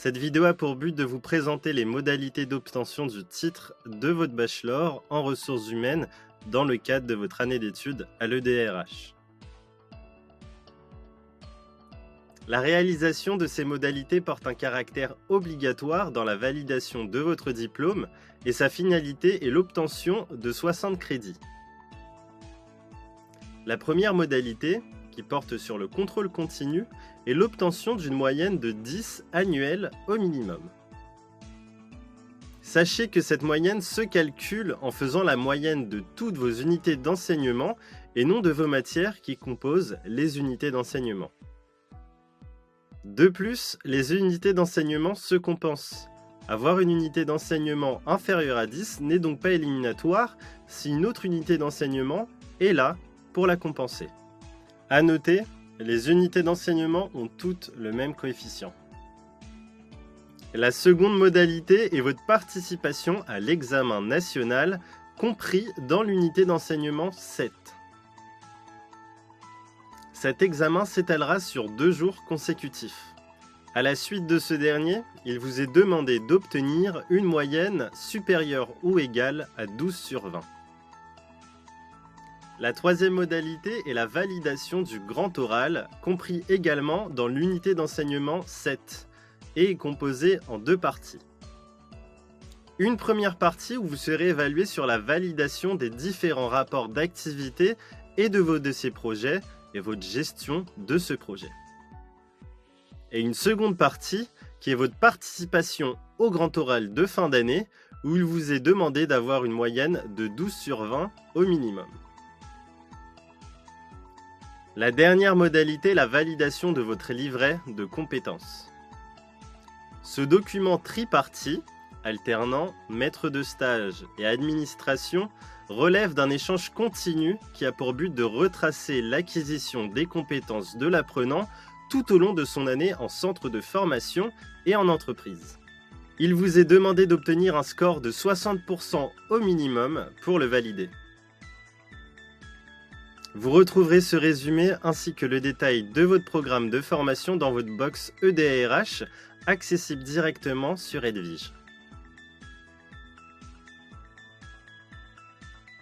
Cette vidéo a pour but de vous présenter les modalités d'obtention du titre de votre bachelor en ressources humaines dans le cadre de votre année d'études à l'EDRH. La réalisation de ces modalités porte un caractère obligatoire dans la validation de votre diplôme et sa finalité est l'obtention de 60 crédits. La première modalité, qui porte sur le contrôle continu, est l'obtention d'une moyenne de 10 annuels au minimum. Sachez que cette moyenne se calcule en faisant la moyenne de toutes vos unités d'enseignement et non de vos matières qui composent les unités d'enseignement. De plus, les unités d'enseignement se compensent. Avoir une unité d'enseignement inférieure à 10 n'est donc pas éliminatoire si une autre unité d'enseignement est là pour la compenser. À noter, les unités d'enseignement ont toutes le même coefficient. La seconde modalité est votre participation à l'examen national, compris dans l'unité d'enseignement 7. Cet examen s'étalera sur 2 jours consécutifs. À la suite de ce dernier, il vous est demandé d'obtenir une moyenne supérieure ou égale à 12 sur 20. La troisième modalité est la validation du grand oral, compris également dans l'unité d'enseignement 7, et est composée en 2 parties. Une première partie où vous serez évalué sur la validation des différents rapports d'activité et de vos dossiers projets et votre gestion de ce projet. Et une seconde partie qui est votre participation au grand oral de fin d'année où il vous est demandé d'avoir une moyenne de 12 sur 20 au minimum. La dernière modalité est la validation de votre livret de compétences. Ce document tripartite, alternant maître de stage et administration, relève d'un échange continu qui a pour but de retracer l'acquisition des compétences de l'apprenant tout au long de son année en centre de formation et en entreprise. Il vous est demandé d'obtenir un score de 60% au minimum pour le valider. Vous retrouverez ce résumé ainsi que le détail de votre programme de formation dans votre box EDRH, accessible directement sur Edwige.